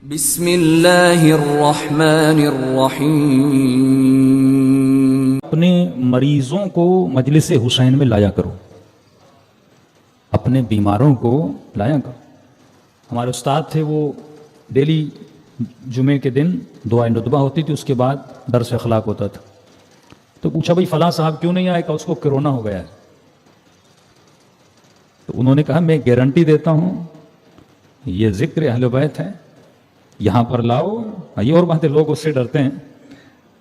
بسم اللہ الرحمن الرحیم۔ اپنے مریضوں کو مجلس حسین میں لایا کرو، اپنے بیماروں کو لایا کرو۔ ہمارے استاد تھے، وہ ڈیلی جمعے کے دن دعائے ندبہ ہوتی تھی، اس کے بعد درس اخلاق ہوتا تھا۔ تو پوچھا بھائی فلاں صاحب کیوں نہیں آئے؟ کہ اس کو کرونا ہو گیا ہے۔ تو انہوں نے کہا میں گارنٹی دیتا ہوں یہ ذکر اہل بیت ہے، یہاں پر لاؤ۔ یہ اور باتیں، لوگ اس سے ڈرتے ہیں،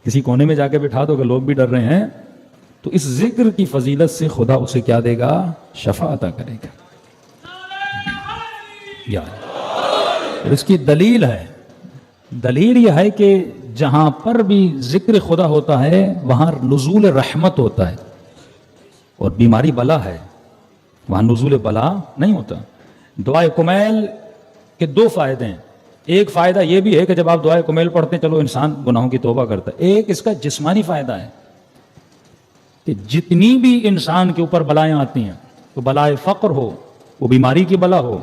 کسی کونے میں جا کے بٹھا دو کہ لوگ بھی ڈر رہے ہیں، تو اس ذکر کی فضیلت سے خدا اسے کیا دے گا؟ شفا عطا کرے گا۔ اور اس کی دلیل ہے، دلیل یہ ہے کہ جہاں پر بھی ذکر خدا ہوتا ہے وہاں نزول رحمت ہوتا ہے، اور بیماری بلا ہے، وہاں نزول بلا نہیں ہوتا۔ دعائے کمیل کے دو فائدے ہیں۔ ایک فائدہ یہ بھی ہے کہ جب آپ دعائے کمیل پڑھتے ہیں چلو انسان گناہوں کی توبہ کرتا ہے، ایک اس کا جسمانی فائدہ ہے کہ جتنی بھی انسان کے اوپر بلائیں آتی ہیں، وہ بلائے فقر ہو، وہ بیماری کی بلا ہو،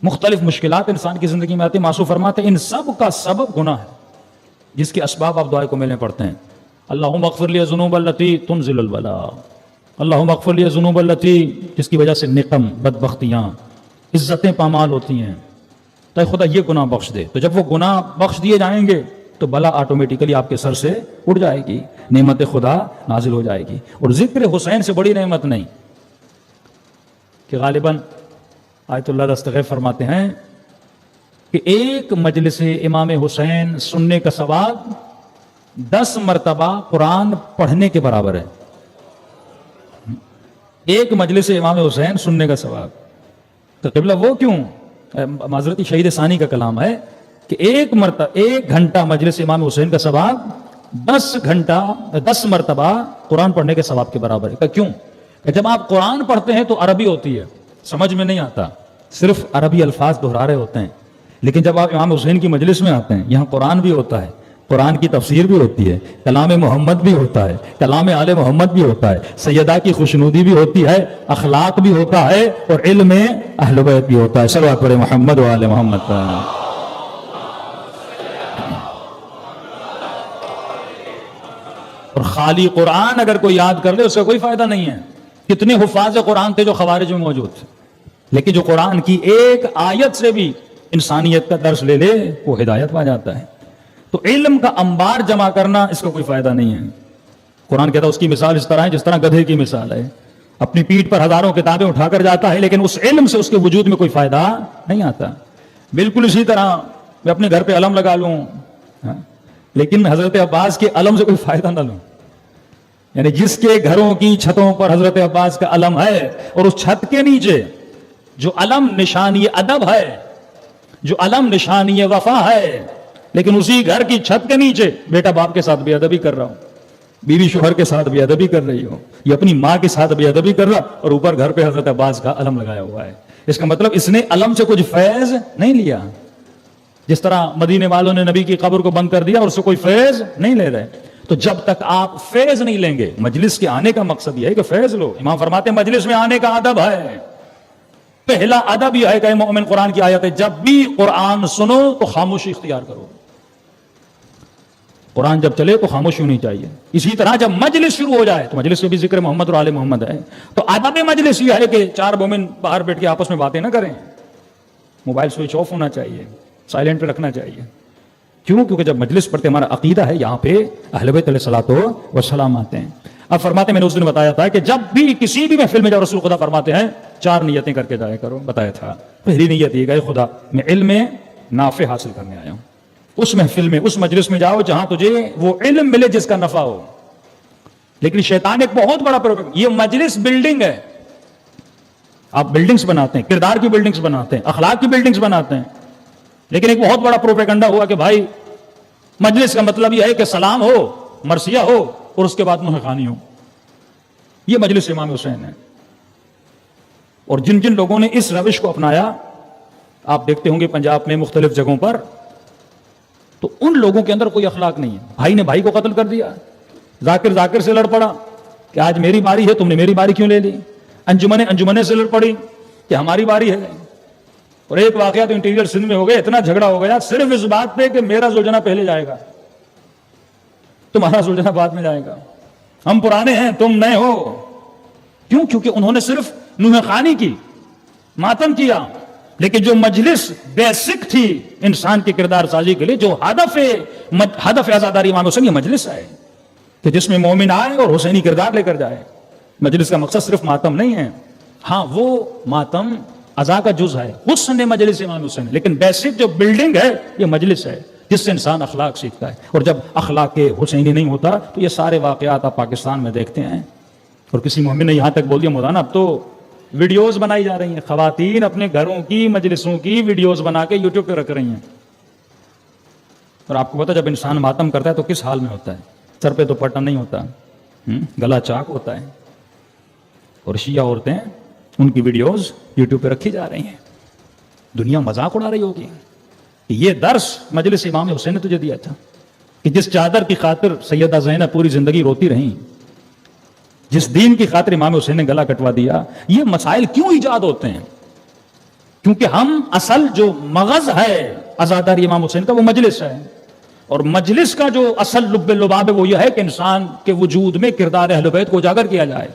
مختلف مشکلات انسان کی زندگی میں آتی ہیں، معصوم فرماتے ہیں ان سب کا سبب گناہ ہے، جس کے اسباب آپ دعائے کمیل میں پڑھتے ہیں۔ اللہم اغفر لی الذنوب التی تنزل البلاء، اللہم اغفر لی الذنوب التی، جس کی وجہ سے نقم، بدبختیاں، عزتیں پامال ہوتی ہیں، تو خدا یہ گناہ بخش دے۔ تو جب وہ گناہ بخش دیے جائیں گے تو بلا آٹومیٹیکلی آپ کے سر سے اٹھ جائے گی، نعمت خدا نازل ہو جائے گی۔ اور ذکر حسین سے بڑی نعمت نہیں کہ غالباً آیت اللہ دستغیب فرماتے ہیں کہ ایک مجلس امام حسین سننے کا ثواب 10 مرتبہ قرآن پڑھنے کے برابر ہے۔ ایک مجلس امام حسین سننے کا ثواب، تو قبلہ وہ کیوں؟ معذرتی شہید ثانی کا کلام ہے کہ ایک گھنٹہ مجلس امام حسین کا ثواب 10 مرتبہ قرآن پڑھنے کے ثواب کے برابر ہے۔ کیوں؟ کہ جب آپ قرآن پڑھتے ہیں تو عربی ہوتی ہے، سمجھ میں نہیں آتا، صرف عربی الفاظ دہرا رہے ہوتے ہیں، لیکن جب آپ امام حسین کی مجلس میں آتے ہیں یہاں قرآن بھی ہوتا ہے، قرآن کی تفسیر بھی ہوتی ہے، کلام محمد بھی ہوتا ہے، کلام آل محمد بھی ہوتا ہے، سیدہ کی خوشنودی بھی ہوتی ہے، اخلاق بھی ہوتا ہے، اور علم اہل بیت بھی ہوتا ہے۔ صلوات پڑھیں محمد و آل محمد پر۔ اور خالی قرآن اگر کوئی یاد کر لے اس کا کوئی فائدہ نہیں ہے۔ کتنے حفاظ قرآن تھے جو خوارج میں موجود تھے، لیکن جو قرآن کی ایک آیت سے بھی انسانیت کا درس لے لے وہ ہدایت پا جاتا ہے۔ تو علم کا انبار جمع کرنا اس کا کوئی فائدہ نہیں ہے۔ قرآن کہتا ہے اس کی مثال اس طرح ہے جس طرح گدھے کی مثال ہے، اپنی پیٹھ پر ہزاروں کتابیں اٹھا کر جاتا ہے لیکن اس علم سے اس کے وجود میں کوئی فائدہ نہیں آتا۔ بالکل اسی طرح میں اپنے گھر پہ علم لگا لوں لیکن حضرت عباس کے علم سے کوئی فائدہ نہ لوں، یعنی جس کے گھروں کی چھتوں پر حضرت عباس کا علم ہے اور اس چھت کے نیچے جو علم نشانی ادب ہے، جو علم نشانی وفا ہے، لیکن اسی گھر کی چھت کے نیچے بیٹا باپ کے ساتھ بے ادبی کر رہا ہوں، بیوی شوہر کے ساتھ بے ادبی کر رہی ہو، یہ اپنی ماں کے ساتھ بے ادبی کر رہا، اور اوپر گھر پہ حضرت عباس کا علم لگایا ہوا ہے۔ اس کا مطلب اس نے علم سے کچھ فیض نہیں لیا، جس طرح مدینے والوں نے نبی کی قبر کو بند کر دیا اور اس سے کوئی فیض نہیں لے رہے۔ تو جب تک آپ فیض نہیں لیں گے، مجلس کے آنے کا مقصد یہ ہے کہ فیض لو۔ امام فرماتے ہیں مجلس میں آنے کا ادب ہے، پہلا ادب یہ ہے کہ مومن قرآن کی آیت ہے جب بھی قرآن سنو تو خاموشی اختیار کرو، قرآن جب چلے تو خاموشی ہونی چاہیے۔ اسی طرح جب مجلس شروع ہو جائے تو مجلس میں بھی ذکر محمد اور آل محمد ہے، تو ادب مجلس یہ ہے کہ 4 مومن باہر بیٹھ کے آپس میں باتیں نہ کریں، موبائل سوئچ آف ہونا چاہیے، سائلنٹ پہ رکھنا چاہیے۔ کیوں؟ کیونکہ جب مجلس پڑھتے ہمارا عقیدہ ہے یہاں پہ اہل بیت علیہ الصلوۃ والسلام آتے ہیں۔ اب فرماتے ہیں میں نے اس دن بتایا تھا کہ جب بھی کسی بھی محفل میں جاؤ رسول خدا فرماتے ہیں 4 نیتیں کر کے جایا کرو، بتایا تھا۔ پہلی نیت یہ کہ خدا میں علم نافع حاصل کرنے آیا ہوں، اس محفل میں اس مجلس میں جاؤ جہاں تجھے وہ علم ملے جس کا نفع ہو۔ لیکن شیطان ایک بہت بڑا یہ مجلس بلڈنگ ہے، آپ بلڈنگز بناتے ہیں، کردار کی بلڈنگز بناتے ہیں، اخلاق کی بلڈنگز بناتے ہیں، لیکن ایک بہت بڑا پروپیگنڈا ہوا کہ بھائی مجلس کا مطلب یہ ہے کہ سلام ہو، مرثیہ ہو، اور اس کے بعد منہ خوانی ہو۔ یہ مجلس امام حسین ہے، اور جن جن لوگوں نے اس روش کو اپنایا آپ دیکھتے ہوں گے پنجاب میں مختلف جگہوں پر، تو ان لوگوں کے اندر کوئی اخلاق نہیں ہے۔ بھائی نے بھائی کو قتل کر دیا، ذاکر سے لڑ پڑا کہ آج میری باری ہے، تم نے میری باری کیوں لے لی، انجمنیں سے لڑ پڑی کہ ہماری باری ہے، اور ایک واقعہ تو انٹیریئر سندھ میں ہو گیا، اتنا جھگڑا ہو گیا صرف اس بات پہ کہ میرا زوجنا پہلے جائے گا، تمہارا زوجنا بعد میں جائے گا، ہم پرانے ہیں تم نئے ہو. کیوں؟ کیونکہ انہوں نے صرف نوح خانی کی، ماتم کیا. لیکن جو مجلس بیسک تھی انسان کی کردار سازی کے لیے، جو ہدف عزاداری امام حسین، یہ مجلس ہے کہ جس میں مومن آئے اور حسینی کردار لے کر جائے. مجلس کا مقصد صرف ماتم نہیں ہے، ہاں وہ ماتم عزا کا جز ہے، حسن مجلس امام حسین، لیکن بیسک جو بلڈنگ ہے یہ مجلس ہے جس سے انسان اخلاق سیکھتا ہے. اور جب اخلاق حسینی نہیں ہوتا تو یہ سارے واقعات آپ پاکستان میں دیکھتے ہیں. اور کسی مومن نے یہاں تک بول دیا مولانا اب تو ویڈیوز بنائی جا رہی ہیں، خواتین اپنے گھروں کی مجلسوں کی ویڈیوز بنا کے یوٹیوب پہ رکھ رہی ہیں. اور آپ کو پتا جب انسان ماتم کرتا ہے تو کس حال میں ہوتا ہے؟ سر پہ دوپٹہ نہیں ہوتا، گلا چاک ہوتا ہے. اور شیعہ عورتیں ان کی ویڈیوز یوٹیوب پہ رکھی جا رہی ہیں. دنیا مذاق اڑا رہی ہوگی کہ یہ درس مجلس امام حسین نے تجھے دیا تھا کہ جس چادر کی خاطر سیدہ زینب پوری زندگی روتی رہیں، جس دین کی خاطر امام حسین نے گلا کٹوا دیا. یہ مسائل کیوں ایجاد ہوتے ہیں؟ کیونکہ ہم اصل جو مغز ہے عزاداری امام حسین کا وہ مجلس ہے. اور مجلس کا جو اصل لب لباب ہے وہ یہ ہے کہ انسان کے وجود میں کردار اہل بیت کو اجاگر کیا جائے.